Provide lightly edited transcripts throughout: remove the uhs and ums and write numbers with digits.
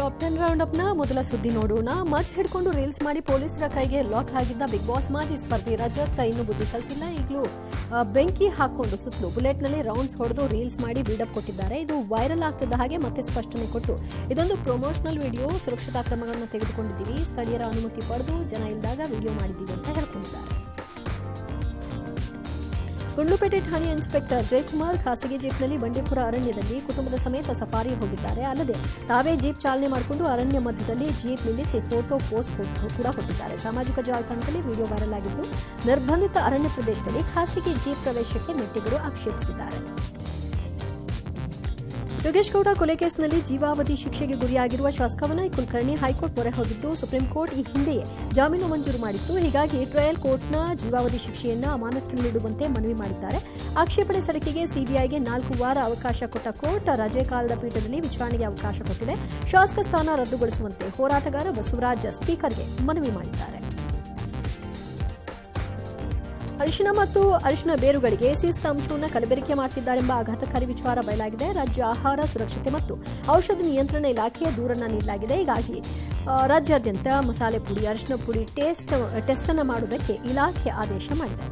Top 10 round ಅಪ್ನ ಮೊದಲ ಸುದ್ದಿ ನೋಡೋಣ. ಮಚ್ ಹಿಡ್ಕೊಂಡು ರೀಲ್ಸ್ ಮಾಡಿ ಪೊಲೀಸರ ಕೈಗೆ ಲಾಕ್ ಆಗಿದ್ದ ಬಿಗ್ ಬಾಸ್ ಮಾಜಿ ಸ್ಪರ್ಧಿ ರಜತ್ ಇನ್ನೂ ಬುದ್ಧಿ ಕಲ್ತಿಲ್ಲ. ಈಗಲೂ ಬೆಂಕಿ ಹಾಕೊಂಡು ಸುತ್ತಲೂ ಬುಲೆಟ್ನಲ್ಲಿ ರೌಂಡ್ಸ್ ಹೊಡೆದು ರೀಲ್ಸ್ ಮಾಡಿ ಬಿಲ್ಡಪ್ ಕೊಟ್ಟಿದ್ದಾರೆ. ಇದು ವೈರಲ್ ಆಗ್ತಿದ್ದ ಹಾಗೆ ಮತ್ತೆ ಸ್ಪಷ್ಟನೆ ಕೊಟ್ಟು ಇದೊಂದು ಪ್ರಮೋಷನಲ್ ವಿಡಿಯೋ, ಸುರಕ್ಷತಾ ಕ್ರಮಗಳನ್ನು ತೆಗೆದುಕೊಂಡಿದ್ದೀವಿ, ಸ್ಥಳೀಯರ ಅನುಮತಿ ಪಡೆದು ಜನ ಇಲ್ದಾಗ ವಿಡಿಯೋ ಮಾಡಿದ್ದೀವಿ ಅಂತ ಹೇಳ್ಕೊಂಡಿದ್ದಾರೆ. ಗುಂಡ್ಲುಪೇಟೆ ಠಾಣೆ ಇನ್ಸ್ಪೆಕ್ಟರ್ ಜಯಕುಮಾರ್ ಖಾಸಗಿ ಜೀಪ್ನಲ್ಲಿ ಬಂಡೀಪುರ ಅರಣ್ಯದಲ್ಲಿ ಕುಟುಂಬದ ಸಮೇತ ಸಫಾರಿ ಹೋಗಿದ್ದಾರೆ. ಅಲ್ಲದೆ ತಾವೇ ಜೀಪ್ ಚಾಲನೆ ಮಾಡಿಕೊಂಡು ಅರಣ್ಯ ಮಧ್ಯದಲ್ಲಿ ಜೀಪ್ ನಿಲ್ಲಿಸಿ ಫೋಟೋ ಪೋಸ್ಟ್ ಕೂಡ ಕೊಟ್ಟಿದ್ದಾರೆ. ಸಾಮಾಜಿಕ ಜಾಲತಾಣದಲ್ಲಿ ವಿಡಿಯೋ ವೈರಲ್ ಆಗಿದ್ದು, ನಿರ್ಬಂಧಿತ ಅರಣ್ಯ ಪ್ರದೇಶದಲ್ಲಿ ಖಾಸಗಿ ಜೀಪ್ ಪ್ರವೇಶಕ್ಕೆ ನೆಟ್ಟಿಗರು ಆಕ್ಷೇಪಿಸಿದ್ದಾರೆ. ಯೋಗೇಶ್ ಗೌಡ ಕೊಲೆ ಕೇಸ್ನಲ್ಲಿ ಜೀವಾವಧಿ ಶಿಕ್ಷೆಗೆ ಗುರಿಯಾಗಿರುವ ಶಾಸಕ ವಿನಯ್ ಕುಲಕರ್ಣಿ ಹೈಕೋರ್ಟ್ ಮೊರೆ ಹೋಗಿದ್ದು, ಸುಪ್ರೀಂ ಕೋರ್ಟ್ ಈ ಹಿಂದೆಯೇ ಜಾಮೀನು ಮಂಜೂರು ಮಾಡಿತ್ತು. ಹೀಗಾಗಿ ಟ್ರಯಲ್ ಕೋರ್ಟ್ನ ಜೀವಾವಧಿ ಶಿಕ್ಷೆಯನ್ನು ಅಮಾನತಿನಲ್ಲಿಡುವಂತೆ ಮನವಿ ಮಾಡಿದ್ದಾರೆ. ಆಕ್ಷೇಪಣೆ ಸಲ್ಲಿಕೆಗೆ ಸಿಬಿಐಗೆ 4 ವಾರ ಅವಕಾಶ ಕೊಟ್ಟ ಕೋರ್ಟ್ ರಜೆ ಕಾಲದ ಪೀಠದಲ್ಲಿ ವಿಚಾರಣೆಗೆ ಅವಕಾಶ ಕೊಟ್ಟಿದೆ. ಶಾಸಕ ಸ್ಥಾನ ರದ್ದುಗೊಳಿಸುವಂತೆ ಹೋರಾಟಗಾರ ಬಸವರಾಜ್ ಸ್ಪೀಕರ್ಗೆ ಮನವಿ ಮಾಡಿದ್ದಾರೆ. ಅರಿಶಿನ ಮತ್ತು ಅರಿಶಿನ ಬೇರುಗಳಿಗೆ ಸೀಸದ ಅಂಶವನ್ನು ಕಲಬೆರಕೆ ಮಾಡುತ್ತಿದ್ದಾರೆಂಬ ಆಘಾತಕಾರಿ ವಿಚಾರ ಬಯಲಾಗಿದೆ. ರಾಜ್ಯ ಆಹಾರ ಸುರಕ್ಷತೆ ಮತ್ತು ಔಷಧ ನಿಯಂತ್ರಣ ಇಲಾಖೆಯ ದೂರನ್ನು ನೀಡಲಾಗಿದೆ. ಹೀಗಾಗಿ ರಾಜ್ಯಾದ್ಯಂತ ಮಸಾಲೆ ಪುಡಿ, ಅರಿಶಿನ ಪುಡಿ ಟೆಸ್ಟ್ ಅನ್ನು ಮಾಡುವುದಕ್ಕೆ ಇಲಾಖೆ ಆದೇಶ ಮಾಡಿದೆ.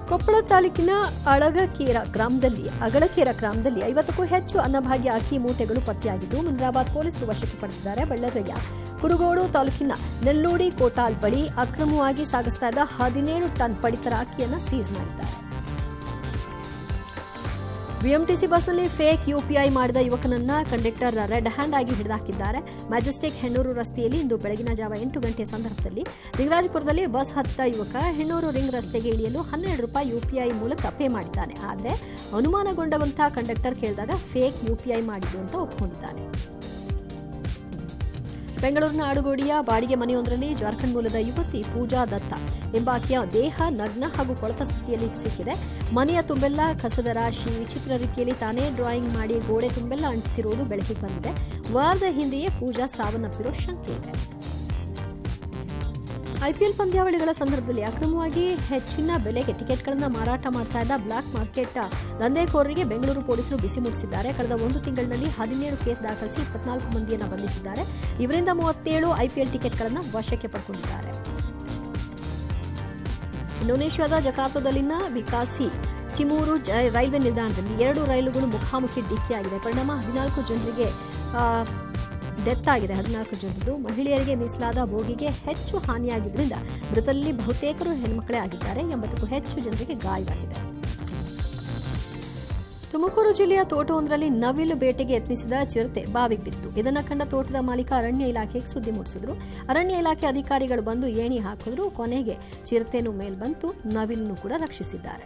ಕೊಪ್ಪಳ ತಾಲೂಕಿನ ಅಗಳಕೇರ ಗ್ರಾಮದಲ್ಲಿ 50ಕ್ಕೂ ಹೆಚ್ಚು ಅನ್ನಭಾಗ್ಯ ಅಕ್ಕಿ ಮೂಟೆಗಳು ಪತ್ತೆಯಾಗಿದ್ದು, ಮುನಿರಾಬಾದ್ ಪೊಲೀಸರು ವಶಕ್ಕೆ ಪಡೆದಿದ್ದಾರೆ. ಬಳ್ಳಾರಿಯ ಕುರುಗೋಡು ತಾಲೂಕಿನ ನೆಲ್ಲೂಡಿ ಕೋಟಾಲ್ ಬಳಿ ಅಕ್ರಮವಾಗಿ ಸಾಗಿಸ್ತಾ ಇದ್ದ 17 ಟನ್ ಪಡಿತರ ಅಕ್ಕಿಯನ್ನು ಸೀಸ್ ಮಾಡಿದ್ದಾರೆ. ಬಿಎಂಟಿಸಿ ಬಸ್ನಲ್ಲಿ ಫೇಕ್ ಯುಪಿಐ ಮಾಡಿದ ಯುವಕನನ್ನ ಕಂಡಕ್ಟರ್ ರೆಡ್ ಹ್ಯಾಂಡ್ ಆಗಿ ಹಿಡಿದಾಕಿದ್ದಾರೆ. ಮ್ಯಾಜೆಸ್ಟಿಕ್ ಹೆಣ್ಣೂರು ರಸ್ತೆಯಲ್ಲಿ ಇಂದು ಬೆಳಗಿನ ಜಾವ 8 ಗಂಟೆ ಸಂದರ್ಭದಲ್ಲಿ ಲಿಂಗರಾಜಪುರದಲ್ಲಿ ಬಸ್ ಹತ್ತಿದ ಯುವಕ ಹೆಣ್ಣೂರು ರಿಂಗ್ ರಸ್ತೆಗೆ ಇಳಿಯಲು ₹12 ಯುಪಿಐ ಮೂಲಕ ಪೇ ಮಾಡಿದ್ದಾನೆ. ಆದರೆ ಅನುಮಾನಗೊಂಡಂತಹ ಕಂಡಕ್ಟರ್ ಕೇಳಿದಾಗ ಫೇಕ್ ಯುಪಿಐ ಮಾಡಿದ್ದು ಅಂತ ಒಪ್ಪಿಕೊಂಡಿದ್ದಾನೆ. ಬೆಂಗಳೂರಿನ ಆಡುಗೋಡಿಯ ಬಾಡಿಗೆ ಮನೆಯೊಂದರಲ್ಲಿ ಜಾರ್ಖಂಡ್ ಮೂಲದ ಯುವತಿ ಪೂಜಾ ದತ್ತ ಎಂಬಾಕೆಯ ದೇಹ ನಗ್ನ ಹಾಗೂ ಕೊಳೆತ ಸ್ಥಿತಿಯಲ್ಲಿ ಸಿಕ್ಕಿದೆ. ಮನೆಯ ತುಂಬೆಲ್ಲ ಕಸದ ರಾಶಿ, ವಿಚಿತ್ರ ರೀತಿಯಲ್ಲಿ ತಾನೇ ಡ್ರಾಯಿಂಗ್ ಮಾಡಿ ಗೋಡೆ ತುಂಬೆಲ್ಲ ಅಂಟಿಸಿರುವುದು ಬೆಳಕಿಗೆ ಬಂದಿದೆ. ವಾರದ ಹಿಂದೆಯೇ ಪೂಜಾ ಸಾವನ್ನಪ್ಪಿರೋ ಶಂಕೆ ಇದೆ. ಐಪಿಎಲ್ ಪಂದ್ಯಾವಳಿಗಳ ಸಂದರ್ಭದಲ್ಲಿ ಅಕ್ರಮವಾಗಿ ಹೆಚ್ಚಿನ ಬೆಲೆಗೆ ಟಿಕೆಟ್ಗಳನ್ನು ಮಾರಾಟ ಮಾಡ್ತಾ ಇದ್ದ ಬ್ಲಾಕ್ ಮಾರ್ಕೆಟ್ ದಂಧೆಕೋರರಿಗೆ ಬೆಂಗಳೂರು ಪೊಲೀಸರು ಬಿಸಿ ಮುಟ್ಟಿಸಿದ್ದಾರೆ. ಕಳೆದ 1 ತಿಂಗಳಿನಲ್ಲಿ 17 ಕೇಸ್ ದಾಖಲಿಸಿ 24 ಮಂದಿಯನ್ನು ಬಂಧಿಸಿದ್ದಾರೆ. ಇವರಿಂದ 37 ಐಪಿಎಲ್ ಟಿಕೆಟ್ಗಳನ್ನು ವಶಕ್ಕೆ ಪಡೆದುಕೊಂಡಿದ್ದಾರೆ. ಇಂಡೋನೇಷ್ಯಾದ ಜಕಾರ್ತದಲ್ಲಿನ ವಿಕಾಸಿ ಚಿಮೂರು ರೈಲ್ವೆ ನಿಲ್ದಾಣದಲ್ಲಿ 2 ರೈಲುಗಳು ಮುಖಾಮುಖಿ ಡಿಕ್ಕಿಯಾಗಿದೆ. ಪರಿಣಾಮ 14 ಜನರಿಗೆ ಡೆತ್ ಆಗಿದೆ. 14 ಜನರದ್ದು. ಮಹಿಳೆಯರಿಗೆ ಮೀಸಲಾದ ಬೋಗಿಗೆ ಹೆಚ್ಚು ಹಾನಿಯಾಗಿದ್ದರಿಂದ ಮೃತರಲ್ಲಿ ಬಹುತೇಕರು ಹೆಣ್ಮಕ್ಕಳೇ ಆಗಿದ್ದಾರೆ. 80ಕ್ಕೂ ಹೆಚ್ಚು ಜನರಿಗೆ ಗಾಯವಾಗಿದೆ. ತುಮಕೂರು ಜಿಲ್ಲೆಯ ತೋಟವೊಂದರಲ್ಲಿ ನವಿಲು ಬೇಟೆಗೆ ಯತ್ನಿಸಿದ ಚಿರತೆ ಬಾವಿಗೆ ಬಿತ್ತು. ಇದನ್ನು ಕಂಡ ತೋಟದ ಮಾಲೀಕ ಅರಣ್ಯ ಇಲಾಖೆಗೆ ಸುದ್ದಿ ಮುಟ್ಟಿಸಿದ್ರು. ಅರಣ್ಯ ಇಲಾಖೆ ಅಧಿಕಾರಿಗಳು ಬಂದು ಏಣಿ ಹಾಕಿದ್ರು. ಕೊನೆಗೆ ಚಿರತೆನೂ ಮೇಲ್ ಬಂತು, ನವಿಲನ್ನು ಕೂಡ ರಕ್ಷಿಸಿದ್ದಾರೆ.